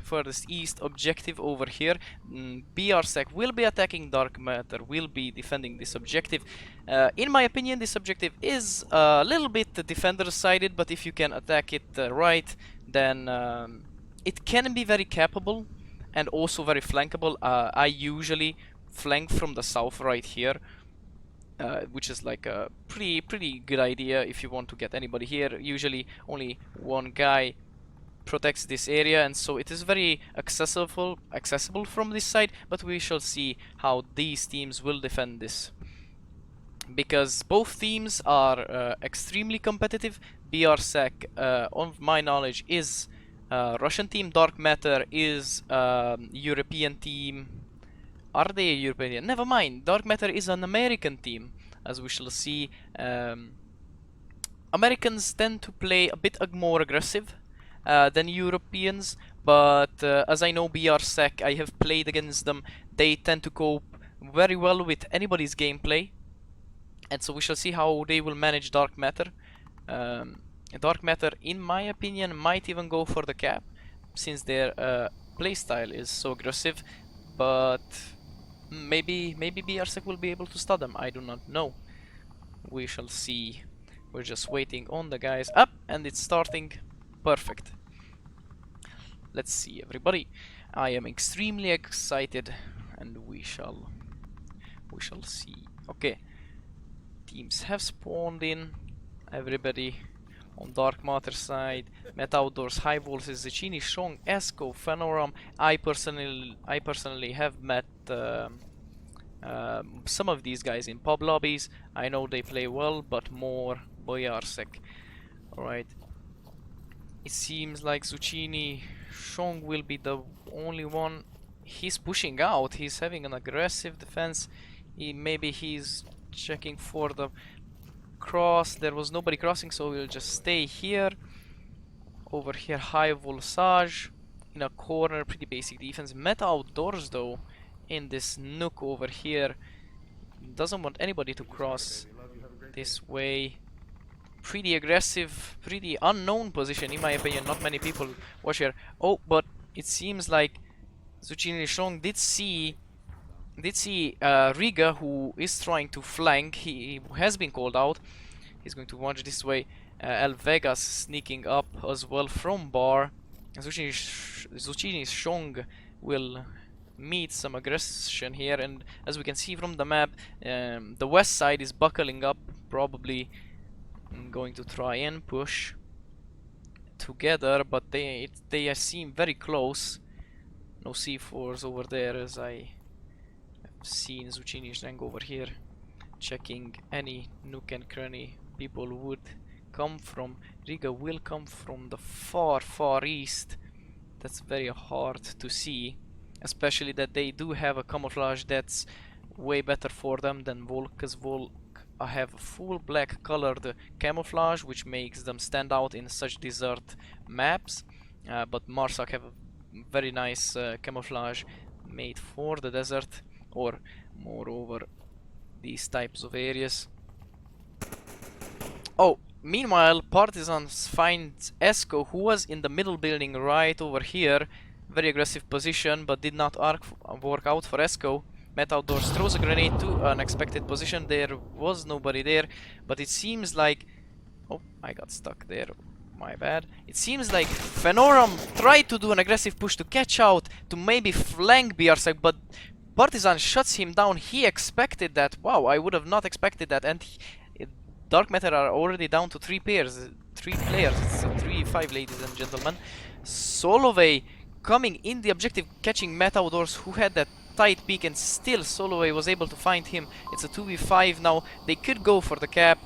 furthest east objective over here. BRSEC will be attacking Dark Matter, will be defending this objective. In my opinion, this objective is a little bit defender-sided, but if you can attack it right, then it can be very capable and also very flankable. I usually flank from the south right here, which is like a pretty good idea if you want to get anybody here. Usually only one guy protects this area, and so it is very accessible from this side, but we shall see how these teams will defend this, because both teams are extremely competitive. BRSEC, on my knowledge, is Russian team. Dark Matter is European team. Are they a European? Never mind. Dark Matter is an American team, as we shall see. Americans tend to play a bit more aggressive than Europeans, but as I know BRSEC, I have played against them, they tend to cope very well with anybody's gameplay, and so we shall see how they will manage Dark Matter. Dark Matter, in my opinion, might even go for the cap, since their playstyle is so aggressive, but maybe BRSEC will be able to stun them, I do not know. We shall see. We're just waiting on the guys up, and it's starting. Perfect. Let's see, everybody. I am extremely excited, and we shall see. Okay, teams have spawned in. Everybody on Dark Matter side. Met Outdoors, High Voltage, Zucchini, Shong, Esco, Phanoram. I personally have met some of these guys in pub lobbies. I know they play well, but more BRSEC. Alright. It seems like Zucchini Shong will be the only one. He's pushing out. He's having an aggressive defense. Maybe he's checking for the cross. There was nobody crossing, so we'll just stay here. Over here, High Voltage in a corner. Pretty basic defense. Meta Outdoors, though, in this nook over here, doesn't want anybody to cross this way. Pretty aggressive, pretty unknown position in my opinion. Not many people watch here. Oh, but it seems like Zucchini Shong did see Riga, who is trying to flank. He has been called out. He's going to watch this way. El Vegas sneaking up as well from bar. Zucchini Shong will meet some aggression here, and as we can see from the map, the west side is buckling up, probably going to try and push together, but they seem very close. No C4s over there, as I have seen Zucchini Shang over here checking any nook and cranny people would come from. Riga will come from the far east. That's very hard to see, especially that they do have a camouflage that's way better for them than Volk, because Volk have a full black colored camouflage, which makes them stand out in such desert maps, but Marsak have a very nice camouflage made for the desert, or moreover these types of areas. Oh, meanwhile, Partisans find Esco, who was in the middle building right over here. Very aggressive position, but did not work out for Esco. Met Outdoors throws a grenade to an expected position. There was nobody there, but it seems like... Oh, I got stuck there. My bad. It seems like Phanoram tried to do an aggressive push to catch out, to maybe flank BRSEC, but Partizan shuts him down. He expected that. Wow, I would have not expected that. And Dark Matter are already down to 3 players. It's 3-5, ladies and gentlemen. Solovey coming in the objective, catching Met Outdoors, who had that tight peek, and still Solovey was able to find him. It's a 2v5 now. They could go for the cap.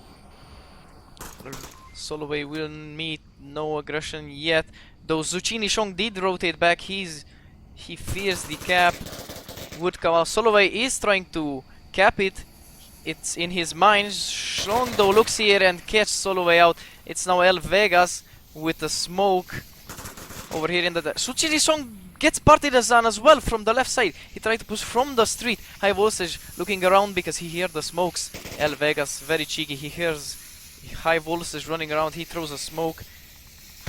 Solovey will meet no aggression yet, though Zucchini Shong did rotate back. He fears the cap would come out. Solovey is trying to cap it. It's in his mind. Shong though looks here and catches Solovey out. It's now El Vegas with the smoke over here in the... Zucchini Shong gets Partizan as well from the left side. He tried to push from the street. High Voltage looking around because he hears the smokes. El Vegas very cheeky. He hears High Voltage running around. He throws a smoke.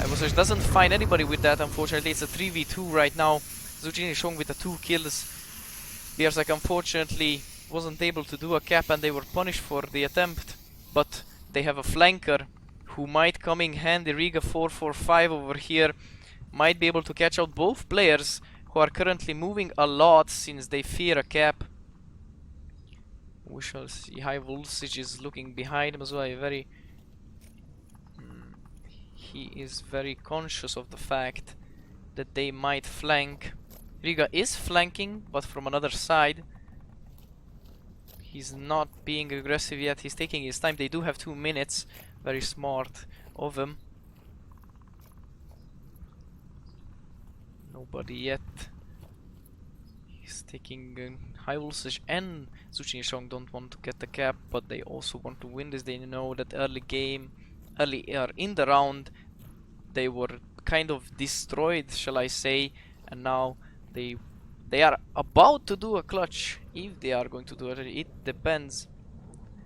Volsage doesn't find anybody with that, unfortunately. It's a 3v2 right now. Zucchini Shong with the 2 kills. BRESK unfortunately wasn't able to do a cap and they were punished for the attempt. But they have a flanker who might come in handy. Riga 445 over here might be able to catch out both players who are currently moving a lot since they fear a cap. We shall see. High Voltage is looking behind him as well. He is very conscious of the fact that they might flank. Riga is flanking, but from another side. He's not being aggressive yet. He's taking his time. They do have 2 minutes. Very smart of him. Nobody yet. He's taking High Voltage and Zucchini Shong don't want to get the cap, but they also want to win this. They know that earlier in the round they were kind of destroyed, shall I say, and now they are about to do a clutch. If they are going to do it, it depends.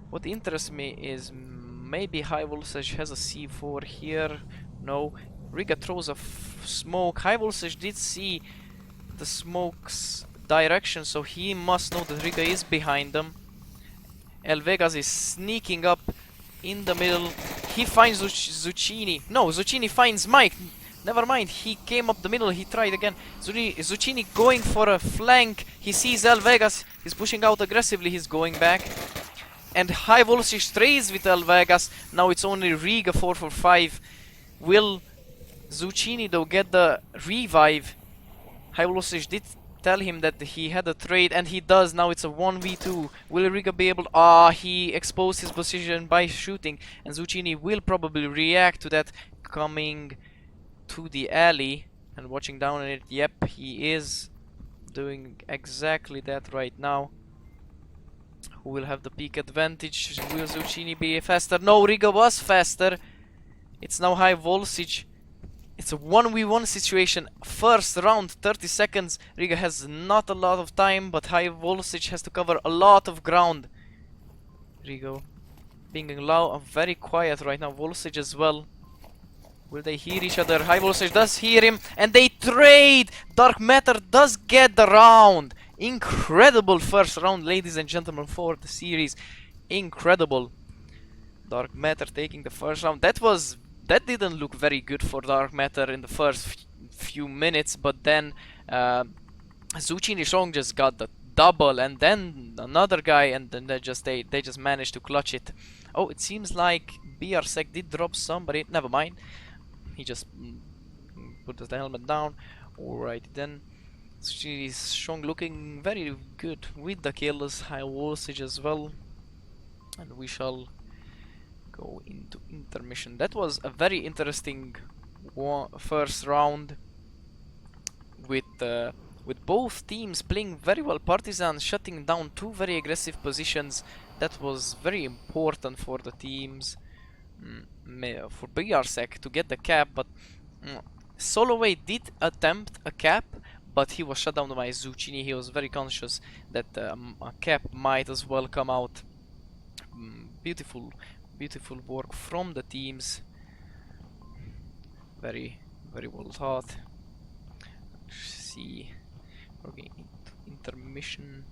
What interests me is maybe High Voltage has a C4 here. No, Riga throws a smoke. High Voltage did see the smoke's direction, so he must know that Riga is behind them. Vegas is sneaking up in the middle. He finds Zucchini. No, Zucchini finds Mike. Never mind, he came up the middle, he tried again. Zucchini going for a flank. He sees Vegas. He's pushing out aggressively. He's going back. And High Voltage trades with Vegas. Now it's only Riga 445. Will Zucchini though get the revive? High Voltage did tell him that he had a trade, and he does. Now it's a 1v2. Will Riga be able to... he exposed his position by shooting, and Zucchini will probably react to that, coming to the alley and watching down on it. Yep, he is doing exactly that right now. Who will have the peak advantage? Will Zucchini be faster? No, Riga was faster. It's now High Voltage. It's a 1v1 situation. First round, 30 seconds. Riga has not a lot of time, but High Voltage has to cover a lot of ground. Riga being loud, very quiet right now. Voltage as well. Will they hear each other? High Voltage does hear him, and they trade! DARKMATTER does get the round! Incredible first round, ladies and gentlemen, for the series. Incredible. DARKMATTER taking the first round. That didn't look very good for DARKMATTER in the first few minutes, but then Zucchini Shong just got the double, and then another guy, and then they just managed to clutch it. Oh, it seems like BRESK did drop somebody. Never mind. He just put the helmet down. Alright, then Zucchini Shong looking very good with the kills. High Voltage as well. And we shall go into intermission. That was a very interesting first round with both teams playing very well. Partizan shutting down 2 very aggressive positions. That was very important for the teams, for BRESK to get the cap, but Soloway did attempt a cap, but he was shut down by Zucchini. He was very conscious that a cap might as well come out. Beautiful work from the teams. Very well thought. Let's see. We're going into intermission.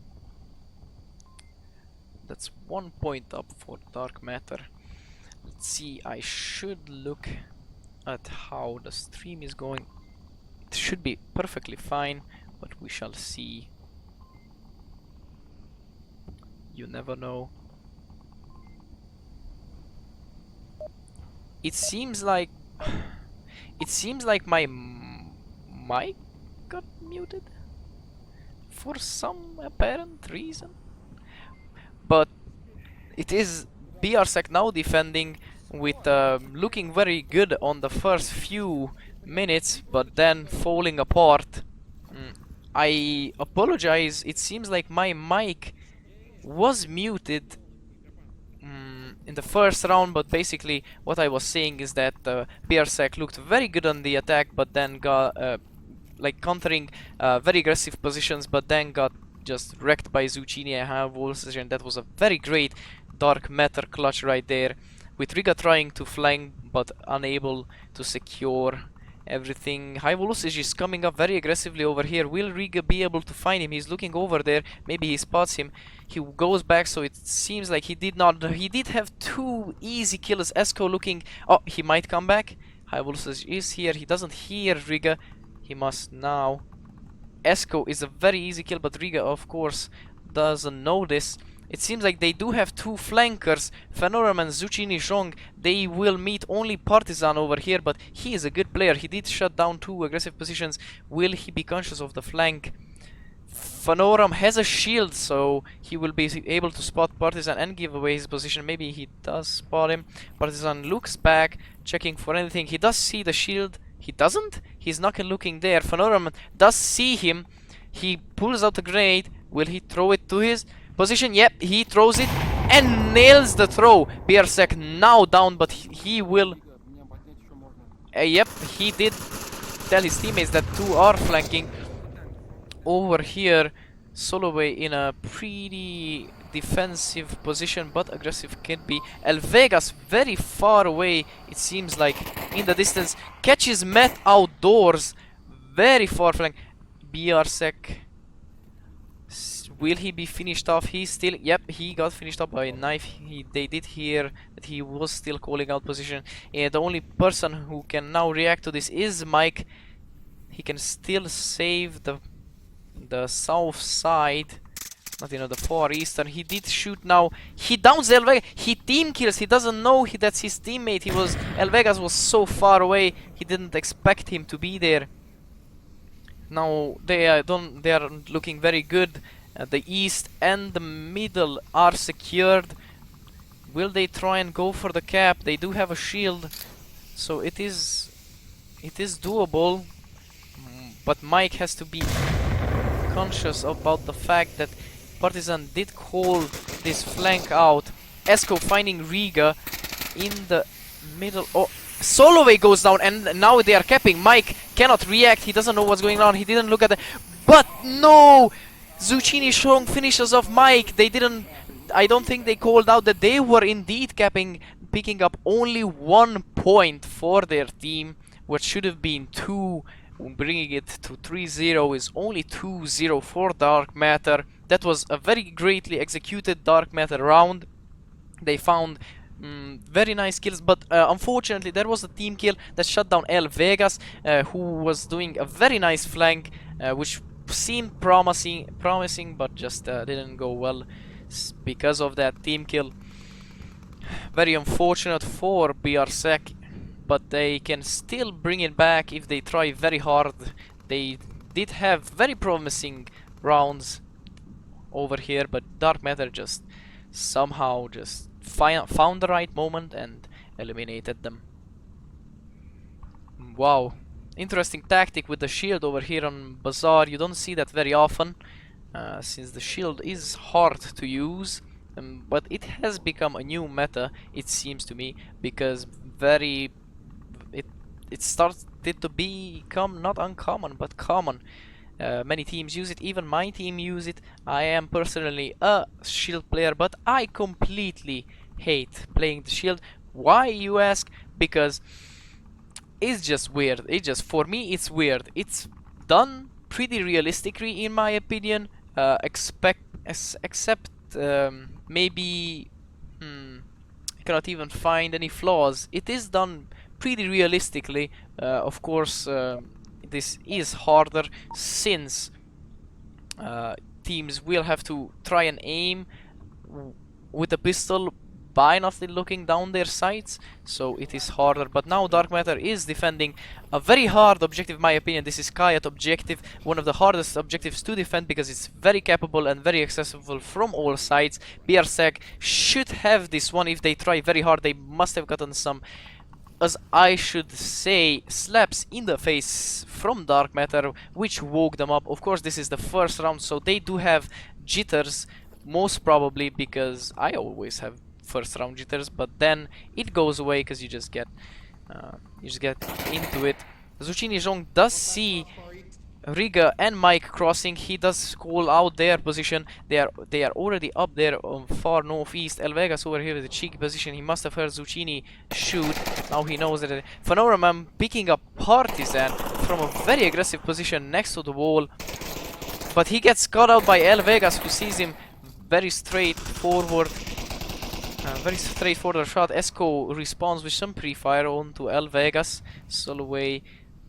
That's 1 point up for DARKMATTER. Let's see, I should look at how the stream is going. It should be perfectly fine, but we shall see. You never know. It seems like my mic got muted for some apparent reason. But it is BRESK now defending with looking very good on the first few minutes, but then falling apart. I apologize, it seems like my mic was muted in the first round, but basically what I was saying is that BRESK looked very good on the attack, but then got like countering very aggressive positions, but then got just wrecked by Zucchini and High Voltage, and that was a very great DARKMATTER clutch right there. with Riga trying to flank but unable to secure everything. High Voltage is coming up very aggressively over here. Will Riga be able to find him? He's looking over there. Maybe he spots him. He goes back, so it seems like he did not. He did have 2 easy kills. Esko looking. Oh, he might come back. High Voltage is here. He doesn't hear Riga. He must now. Esko is a very easy kill, but Riga, of course, doesn't know this. It seems like they do have 2 flankers, Fanoram and Zucchini Zhong. They will meet only Partizan over here, but he is a good player. He did shut down 2 aggressive positions. Will he be conscious of the flank? Fanoram has a shield, so he will be able to spot Partizan and give away his position. Maybe he does spot him. Partizan looks back, checking for anything. He does see the shield. He doesn't? He's not looking there. Fanoram does see him. He pulls out the grenade. Will he throw it to his position? Yep, he throws it and nails the throw. BRESK now down, but he will. Yep, he did tell his teammates that 2 are flanking. Over here, Soloway in a pretty defensive position, but aggressive can be. El Vegas very far away, it seems like, in the distance. Catches Met outdoors, very far flank. BRESK. Will he be finished off? He's still. Yep, he got finished off by a knife. They did hear that he was still calling out position. And the only person who can now react to this is Mike. He can still save the south side, not the far eastern. He did shoot now. He downs El Vegas. He team kills. He doesn't know that's his teammate. El Vegas was so far away. He didn't expect him to be there. Now they are looking very good. The east and the middle are secured. Will they try and go for the cap? They do have a shield, so it is doable. But Mike has to be conscious about the fact that Partizan did call this flank out. Esko finding Riga in the middle. Oh, Soloway goes down, and now they are capping. Mike cannot react. He doesn't know what's going on. He didn't look at the. But no! Zucchini Zhong finishes off Mike. They didn't. I don't think they called out that they were indeed capping, picking up only 1 point for their team, what should have been 2. Bringing it to 3-0 is only 2-0 for Dark Matter. That was a very greatly executed Dark Matter round. They found very nice kills, but unfortunately there was a team kill that shut down El Vegas, who was doing a very nice flank, which seemed promising, but just didn't go well because of that team kill. Very unfortunate for BRESK, but they can still bring it back if they try very hard. They did have very promising rounds over here, but Dark Matter just somehow just found the right moment and eliminated them. Wow, interesting tactic with the shield over here on Bazaar. You don't see that very often, since the shield is hard to use, but it has become a new meta, it seems to me, because it started to become not uncommon but common. Many teams use it, even my team use it. I am personally a shield player, but I completely hate playing the shield. Why, you ask? Because it's just weird. For me it's weird. It's done pretty realistically in my opinion, except maybe I cannot even find any flaws. It is done pretty realistically. Of course, this is harder since teams will have to try and aim with a pistol by not looking down their sights, so it is harder. But now Dark Matter is defending a very hard objective in my opinion. This is Kayat objective, one of the hardest objectives to defend because it's very capable and very accessible from all sides. BRESK should have this one if they try very hard. They must have gotten some, as I should say, slaps in the face from Dark Matter, which woke them up. Of course, this is the first round, so they do have jitters, most probably, because I always have first round jitters, but then it goes away because you just get into it. Zucchini Zhong does see Riga and Mike crossing. He does call out their position. They are already up there on far northeast. El Vegas over here with a cheeky position. He must have heard Zucchini shoot. Now he knows that Phenoraman picking up Partisan from a very aggressive position next to the wall. But he gets caught out by El Vegas, who sees him very straightforward. Very straightforward shot. Esco responds with some pre-fire onto El Vegas. Soloway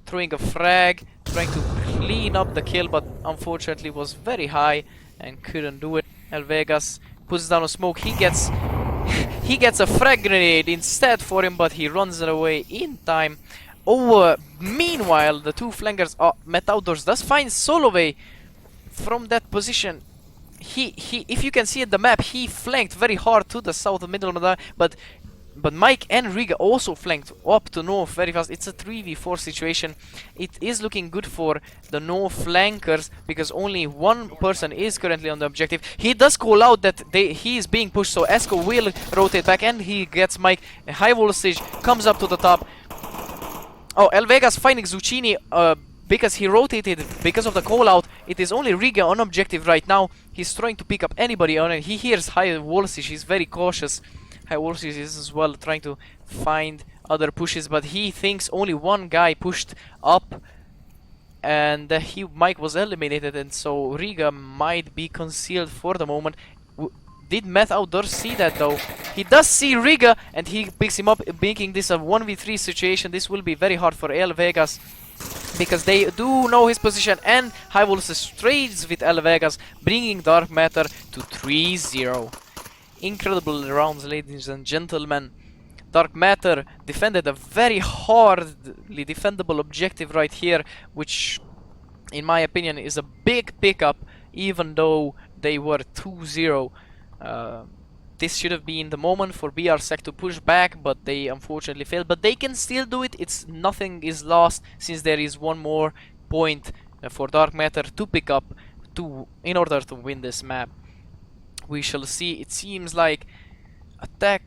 throwing a frag, trying to clean up the kill, but unfortunately was very high and couldn't do it. El Vegas puts down a smoke. He gets a frag grenade instead for him, but he runs away in time. Meanwhile, the two flankers Met Outdoors does find Soloway from that position. If you can see at the map, he flanked very hard to the south middle, but Mike and Riga also flanked up to north very fast. It's a 3v4 situation. It is looking good for the north flankers because only one person is currently on the objective. He does call out that he is being pushed, so Esco will rotate back and he gets Mike. A high voltage comes up to the top. Oh, El Vegas finding Zucchini because he rotated because of the call out. It is only Riga on objective right now. He's trying to pick up anybody on it. He hears high voltage. He's very cautious. High voltage is as well trying to find other pushes, but he thinks only one guy pushed up, and Mike was eliminated, and so Riga might be concealed for the moment. Did Meth Outdoors see that though? He does see Riga, and he picks him up, making this a 1v3 situation. This will be very hard for El Vegas, because they do know his position, and High Voltage trades with El Vegas, bringing Dark Matter to 3-0. Incredible rounds, ladies and gentlemen. Dark Matter defended a very hardly defendable objective right here, which in my opinion is a big pickup, even though they were 2-0. This should have been the moment for BRESK to push back, but they unfortunately failed. But they can still do it. Nothing is lost, since there is one more point for Dark Matter to pick up in order to win this map. We shall see. It seems like Dark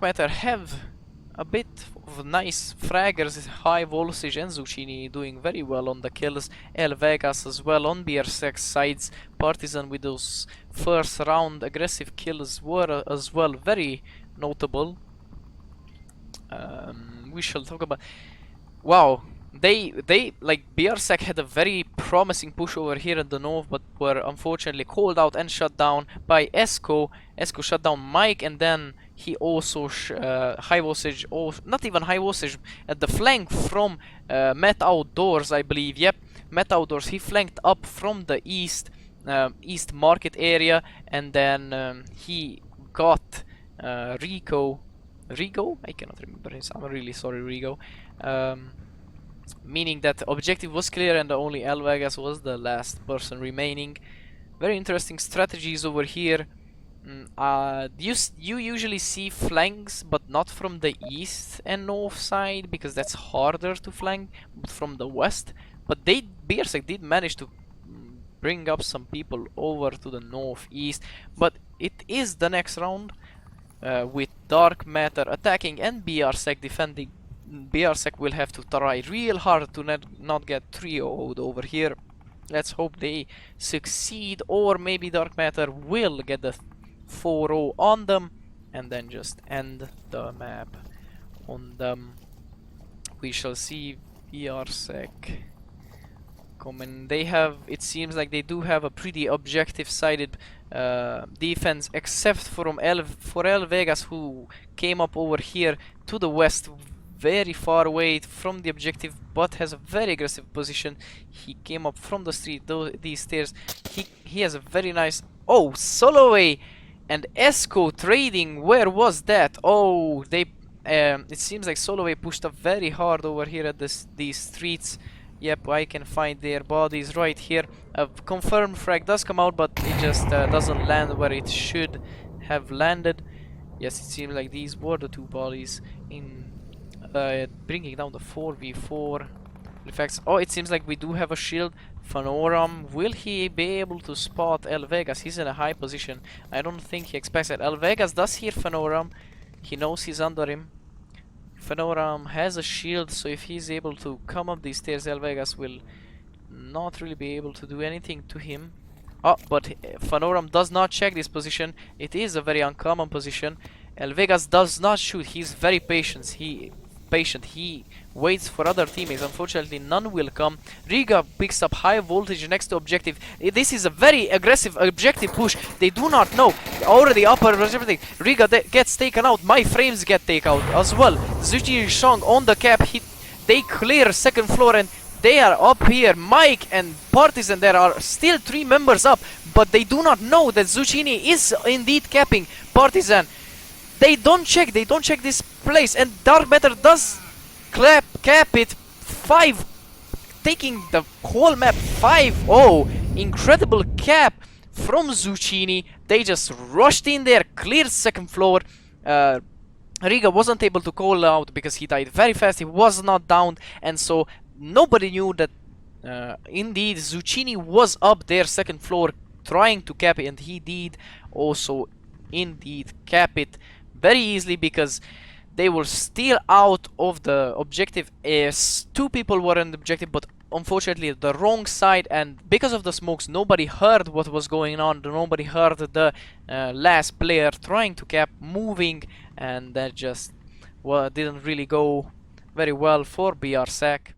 Matter have a bit of nice fraggers. High Voltage and Zucchini doing very well on the kills. El Vegas as well on BRESK sides. Partisan with those first round aggressive kills were as well very notable. We shall talk about... Wow. They like BRESK had a very promising push over here in the north, but were unfortunately called out and shut down by Esco. Esco shut down Mike, and then he also High Voltage, or not even High Voltage, at the flank from Met Outdoors, I believe. Yep, Met Outdoors. He flanked up from the east market area, and then he got Rigo. I cannot remember his. I'm really sorry, Rigo. Meaning that objective was clear and only El Vegas was the last person remaining. Very interesting strategies over here. You usually see flanks, but not from the east and north side, because that's harder to flank, but from the west. But BRESK did manage to bring up some people over to the northeast. But it is the next round with Dark Matter attacking and BRESK defending. BRESK will have to try real hard to not get 3-0'd over here. Let's hope they succeed, or maybe Dark Matter will get the 4-0 on them and then just end the map on them. We shall see. BRESK coming. It seems like they do have a pretty objective-sided defense, except for El Vegas, who came up over here to the west, very far away from the objective, but has a very aggressive position. He came up from the street, these stairs. He has a very nice... Oh, Soloway and Esco trading. Where was that? Oh, it seems like Soloway pushed up very hard over here at these streets. Yep, I can find their bodies right here. A confirmed frag does come out, but it just doesn't land where it should have landed. Yes, it seems like these were the two bodies in bringing down the 4v4 effects. Oh, it seems like we do have a shield. Phanoram, will he be able to spot El Vegas? He's in a high position. I don't think he expects it. El Vegas does hear Phanoram. He knows he's under him. Phanoram has a shield, so if he's able to come up these stairs, El Vegas will not really be able to do anything to him. Oh, but Fanoram does not check this position. It is a very uncommon position. El Vegas does not shoot. He's very patient. He waits for other teammates. Unfortunately, none will come. Riga picks up high voltage next to objective. This is a very aggressive objective push. They do not know. Already upper everything. Riga gets taken out. My frames get taken out as well. Zuchi Shong on the cap. They clear second floor and they are up here. Mike and Partisan, there are still 3 members up, but they do not know that Zucchini is indeed capping Partisan. They don't check this place, and DARKMATTER does cap it 5, taking the whole map 5-0. Incredible cap from Zucchini. They just rushed in there, cleared second floor. Riga wasn't able to call out because he died very fast. He was not downed, and so nobody knew that indeed Zucchini was up there second floor trying to cap it, and he did also indeed cap it very easily because they were still out of the objective. As 2 people were in the objective, but unfortunately the wrong side, and because of the smokes nobody heard what was going on. Nobody heard the last player trying to cap moving, and that just didn't really go very well for BRSK.